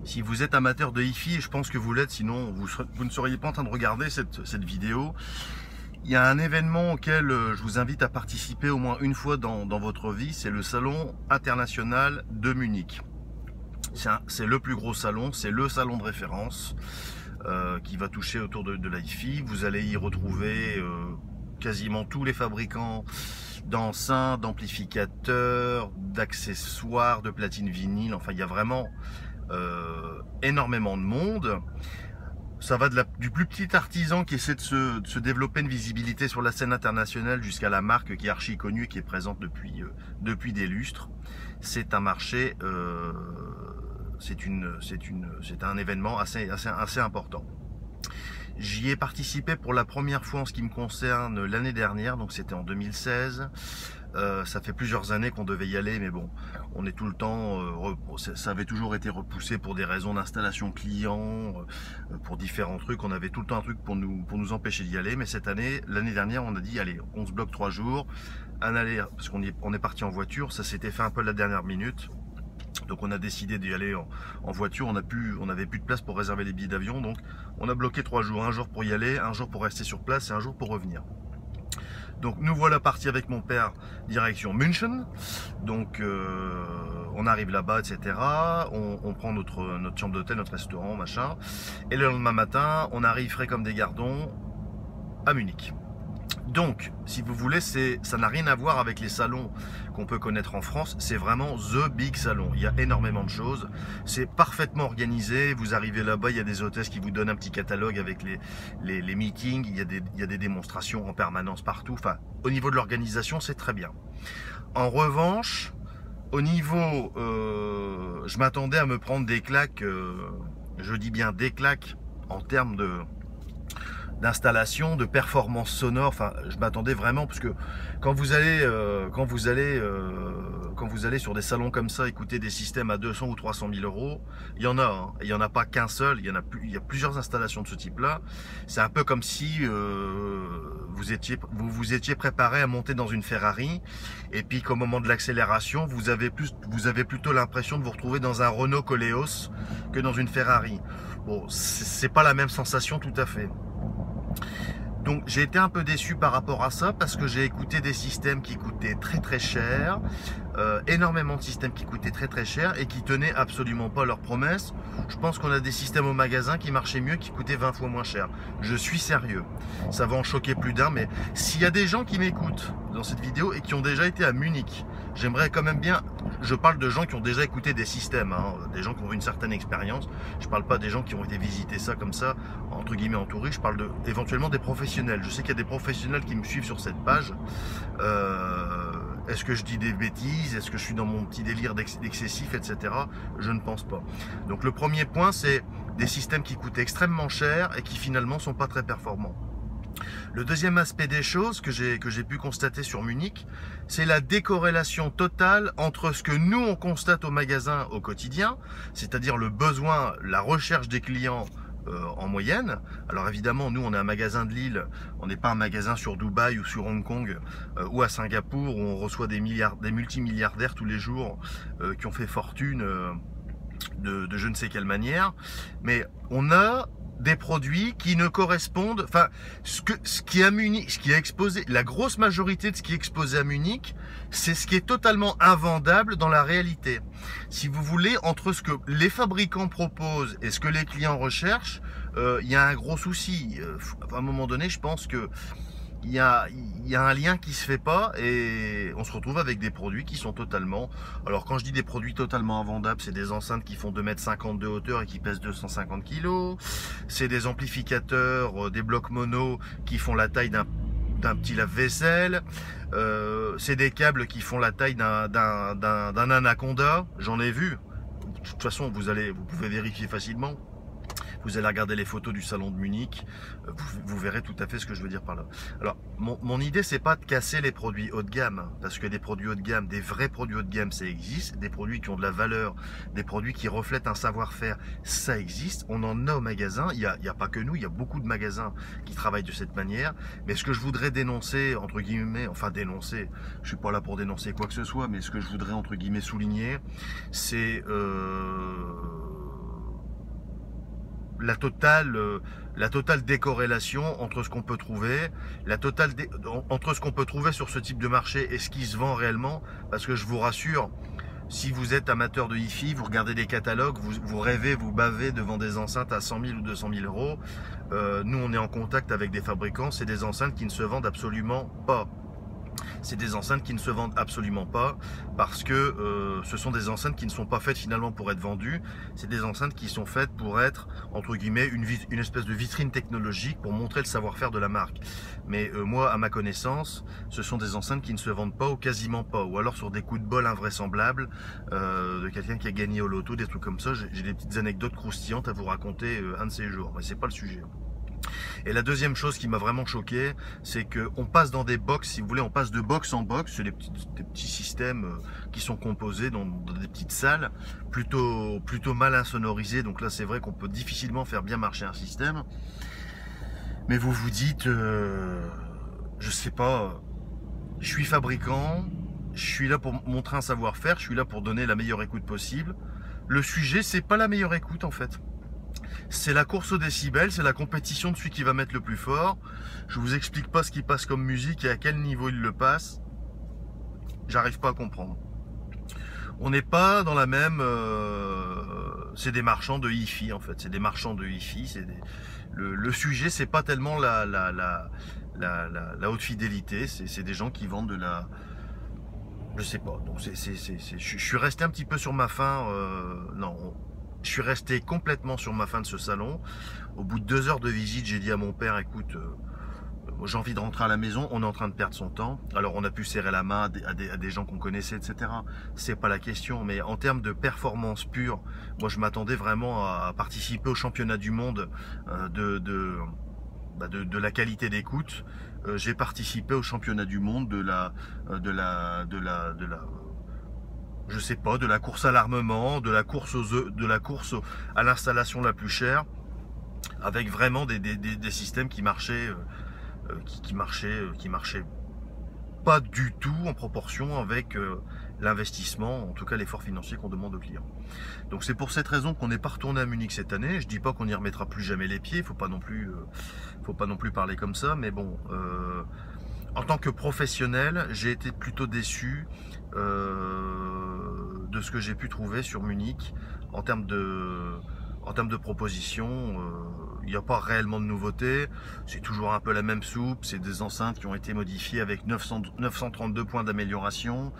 Si vous êtes amateur de hi-fi, et je pense que vous l'êtes, sinon vous ne seriez pas en train de regarder cette vidéo. Il y a un événement auquel je vous invite à participer au moins une fois dans votre vie, c'est le Salon international de Munich. C'est le plus gros salon, c'est le salon de référence qui va toucher autour de la hi-fi. Vous allez y retrouver quasiment tous les fabricants d'enceintes, d'amplificateurs, d'accessoires, de platines vinyle. Enfin, il y a vraiment énormément de monde. Ça va du plus petit artisan qui essaie de se développer une visibilité sur la scène internationale jusqu'à la marque qui est archi connue et qui est présente depuis des lustres. C'est un marché, c'est un événement assez important. J'y ai participé pour la première fois en ce qui me concerne l'année dernière, donc c'était en 2016. Ça fait plusieurs années qu'on devait y aller, mais bon, on est tout le temps, ça avait toujours été repoussé pour des raisons d'installation client, pour différents trucs. On avait tout le temps un truc pour nous empêcher d'y aller, mais cette année, l'année dernière, on a dit allez, on se bloque 3 jours, un aller, parce qu'on est parti en voiture, ça s'était fait un peu à la dernière minute. Donc on a décidé d'y aller en voiture, on n'avait plus de place pour réserver les billets d'avion, donc on a bloqué 3 jours, un jour pour y aller, un jour pour rester sur place et un jour pour revenir. Donc nous voilà partis avec mon père direction München. Donc on arrive là-bas, etc. On prend notre chambre d'hôtel, notre restaurant, machin. Et le lendemain matin, on arrive frais comme des gardons à Munich. Donc, si vous voulez, ça n'a rien à voir avec les salons qu'on peut connaître en France. C'est vraiment the big salon. Il y a énormément de choses. C'est parfaitement organisé. Vous arrivez là-bas, il y a des hôtesses qui vous donnent un petit catalogue avec les meetings. Il y a des démonstrations en permanence partout. Enfin, au niveau de l'organisation, c'est très bien. En revanche, au niveau, je m'attendais à me prendre des claques. Je dis bien des claques en termes d'installation, de performance sonore. Enfin, je m'attendais vraiment, parce que quand vous allez sur des salons comme ça, écouter des systèmes à 200 ou 300 000 euros, il y en a, hein, et il y en a pas qu'un seul, il y a plusieurs installations de ce type-là. C'est un peu comme si vous vous étiez préparé à monter dans une Ferrari, et puis qu'au moment de l'accélération, vous avez plutôt l'impression de vous retrouver dans un Renault Koleos que dans une Ferrari. Bon, c'est pas la même sensation tout à fait. Donc j'ai été un peu déçu par rapport à ça, parce que j'ai écouté des systèmes qui coûtaient très cher, énormément de systèmes qui coûtaient très cher et qui tenaient absolument pas leurs promesses. Je pense qu'on a des systèmes au magasin qui marchaient mieux, qui coûtaient 20 fois moins cher. Je suis sérieux, ça va en choquer plus d'un, mais s'il y a des gens qui m'écoutent dans cette vidéo et qui ont déjà été à Munich, j'aimerais quand même bien, je parle de gens qui ont déjà écouté des systèmes, hein, des gens qui ont une certaine expérience. Je parle pas des gens qui ont été visiter ça comme ça, entre guillemets en touriste. Je parle éventuellement des professionnels. Je sais qu'il y a des professionnels qui me suivent sur cette page. Est-ce que je dis des bêtises? Est-ce que je suis dans mon petit délire d'excessif, etc. Je ne pense pas. Donc le premier point, c'est des systèmes qui coûtent extrêmement cher et qui finalement sont pas très performants. Le deuxième aspect des choses que j'ai pu constater sur Munich, c'est la décorrélation totale entre ce que nous on constate au magasin au quotidien, c'est-à-dire le besoin, la recherche des clients en moyenne. Alors évidemment, nous on est un magasin de Lille, on n'est pas un magasin sur Dubaï ou sur Hong Kong ou à Singapour où on reçoit des multimilliardaires tous les jours qui ont fait fortune de je ne sais quelle manière, mais on a des produits qui ne correspondent, enfin, ce qui est exposé, la grosse majorité de ce qui est exposé à Munich, c'est ce qui est totalement invendable dans la réalité. Si vous voulez, entre ce que les fabricants proposent et ce que les clients recherchent, il y a un gros souci. À un moment donné, je pense que il y a un lien qui se fait pas et on se retrouve avec des produits qui sont totalement... Alors quand je dis des produits totalement invendables, c'est des enceintes qui font 2,50 m de hauteur et qui pèsent 250 kg. C'est des amplificateurs, des blocs mono qui font la taille d'un petit lave-vaisselle. C'est des câbles qui font la taille d'un anaconda. J'en ai vu. De toute façon, vous pouvez vérifier facilement. Vous allez regarder les photos du salon de Munich, vous verrez tout à fait ce que je veux dire par là. Alors, mon idée, c'est pas de casser les produits haut de gamme, parce que des produits haut de gamme, des vrais produits haut de gamme, ça existe. Des produits qui ont de la valeur, des produits qui reflètent un savoir-faire, ça existe. On en a au magasin. Il y a pas que nous, il y a beaucoup de magasins qui travaillent de cette manière. Mais ce que je voudrais dénoncer, entre guillemets, enfin dénoncer, je suis pas là pour dénoncer quoi que ce soit, mais ce que je voudrais, entre guillemets, souligner, c'est la totale décorrélation entre ce qu'on peut trouver, entre ce qu'on peut trouver sur ce type de marché et ce qui se vend réellement, parce que je vous rassure, si vous êtes amateur de hi-fi, vous regardez des catalogues, vous rêvez, vous bavez devant des enceintes à 100 000 ou 200 000 euros. Nous, on est en contact avec des fabricants, c'est des enceintes qui ne se vendent absolument pas. C'est des enceintes qui ne se vendent absolument pas parce que ce sont des enceintes qui ne sont pas faites finalement pour être vendues. C'est des enceintes qui sont faites pour être, entre guillemets, une espèce de vitrine technologique pour montrer le savoir-faire de la marque. Mais moi, à ma connaissance, ce sont des enceintes qui ne se vendent pas ou quasiment pas. Ou alors sur des coups de bol invraisemblables de quelqu'un qui a gagné au loto, des trucs comme ça. J'ai des petites anecdotes croustillantes à vous raconter un de ces jours. Mais c'est pas le sujet. Et la deuxième chose qui m'a vraiment choqué, c'est qu'on passe dans des box, si vous voulez, on passe de box en box, c'est des petits systèmes qui sont composés dans des petites salles, plutôt mal insonorisées, donc là c'est vrai qu'on peut difficilement faire bien marcher un système. Mais vous vous dites, je sais pas, je suis fabricant, je suis là pour montrer un savoir-faire, je suis là pour donner la meilleure écoute possible. Le sujet, c'est pas la meilleure écoute en fait. C'est la course aux décibels, c'est la compétition de celui qui va mettre le plus fort. Je vous explique pas ce qui passe comme musique et à quel niveau il le passe. J'arrive pas à comprendre. On n'est pas dans la même... c'est des marchands de hi-fi en fait. C'est des marchands de hi-fi. Le sujet, c'est pas tellement la haute fidélité. C'est des gens qui vendent de la... Je sais pas. Donc je suis resté un petit peu sur ma faim. Non. Je suis resté complètement sur ma faim de ce salon. Au bout de 2 heures de visite, j'ai dit à mon père, écoute, j'ai envie de rentrer à la maison, on est en train de perdre son temps. Alors on a pu serrer la main à des gens qu'on connaissait, etc. C'est pas la question, mais en termes de performance pure, moi je m'attendais vraiment à participer au championnat du monde de la qualité d'écoute. J'ai participé au championnat du monde je sais pas, de la course à l'armement, de la course à l'installation la plus chère, avec vraiment des systèmes qui marchaient, qui marchaient pas du tout en proportion avec l'investissement, en tout cas l'effort financier qu'on demande aux clients. Donc c'est pour cette raison qu'on n'est pas retourné à Munich cette année. Je dis pas qu'on n'y remettra plus jamais les pieds, faut pas non plus parler comme ça, mais bon. En tant que professionnel, j'ai été plutôt déçu de ce que j'ai pu trouver sur Munich en termes de propositions. Il n'y a pas réellement de nouveautés, c'est toujours un peu la même soupe, c'est des enceintes qui ont été modifiées avec 932 points d'amélioration,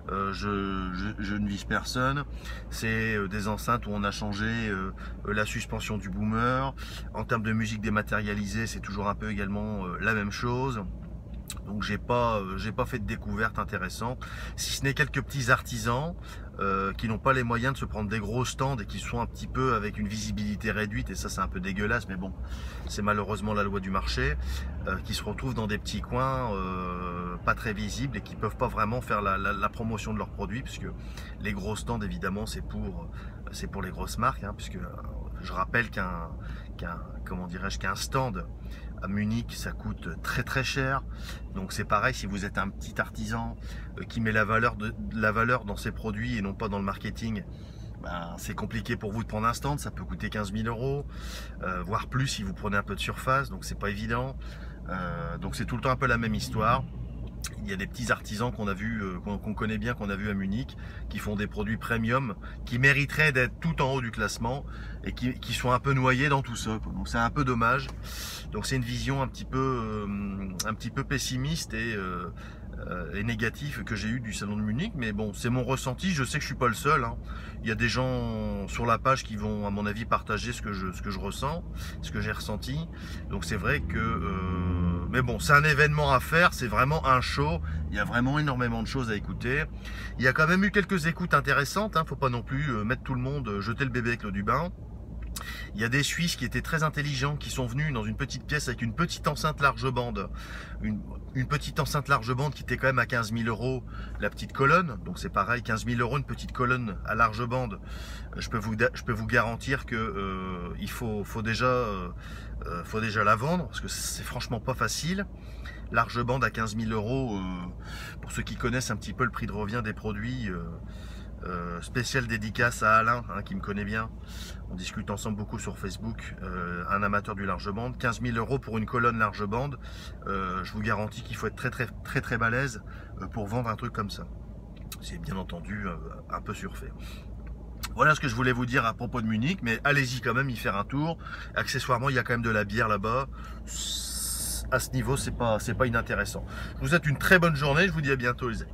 je ne vise personne, c'est des enceintes où on a changé la suspension du boomer, en termes de musique dématérialisée c'est toujours un peu également la même chose. Donc j'ai pas fait de découverte intéressante, si ce n'est quelques petits artisans qui n'ont pas les moyens de se prendre des gros stands et qui sont un petit peu avec une visibilité réduite, et ça c'est un peu dégueulasse, mais bon, c'est malheureusement la loi du marché, qui se retrouvent dans des petits coins pas très visibles et qui peuvent pas vraiment faire la promotion de leurs produits, puisque les gros stands évidemment c'est pour les grosses marques, hein, puisque je rappelle qu'un stand à Munich ça coûte très très cher. Donc c'est pareil, si vous êtes un petit artisan qui met la valeur dans ses produits et non pas dans le marketing, ben, c'est compliqué pour vous de prendre un stand, ça peut coûter 15 000 euros, voire plus si vous prenez un peu de surface, donc c'est pas évident. Donc c'est tout le temps un peu la même histoire. Il y a des petits artisans qu'on a vu, qu'on connaît bien, qu'on a vu à Munich, qui font des produits premium, qui mériteraient d'être tout en haut du classement et qui sont un peu noyés dans tout ça, quoi. Donc c'est un peu dommage. Donc c'est une vision un petit peu pessimiste et négatif que j'ai eu du salon de Munich, mais bon, c'est mon ressenti. Je sais que je suis pas le seul, hein. Il y a des gens sur la page qui vont, à mon avis, partager ce que je ressens, ce que j'ai ressenti. Donc c'est vrai que mais bon, c'est un événement à faire, c'est vraiment un show, il y a vraiment énormément de choses à écouter. Il y a quand même eu quelques écoutes intéressantes, hein. Faut pas non plus mettre tout le monde, jeter le bébé avec l'eau du bain. Il y a des Suisses qui étaient très intelligents, qui sont venus dans une petite pièce avec une petite enceinte large bande. Une petite enceinte large bande qui était quand même à 15 000 euros la petite colonne. Donc c'est pareil, 15 000 euros une petite colonne à large bande. Je peux vous garantir que il faut déjà la vendre, parce que c'est franchement pas facile. Large bande à 15 000 euros, pour ceux qui connaissent un petit peu le prix de revient des produits, Spéciale dédicace à Alain, hein, qui me connaît bien. On discute ensemble beaucoup sur Facebook. Un amateur du large bande. 15 000 € pour une colonne large bande. Je vous garantis qu'il faut être très balèze pour vendre un truc comme ça. C'est bien entendu un peu surfait. Voilà ce que je voulais vous dire à propos de Munich, mais allez-y quand même y faire un tour. Accessoirement, il y a quand même de la bière là-bas. À ce niveau, c'est pas inintéressant. Je vous souhaite une très bonne journée. Je vous dis à bientôt les amis.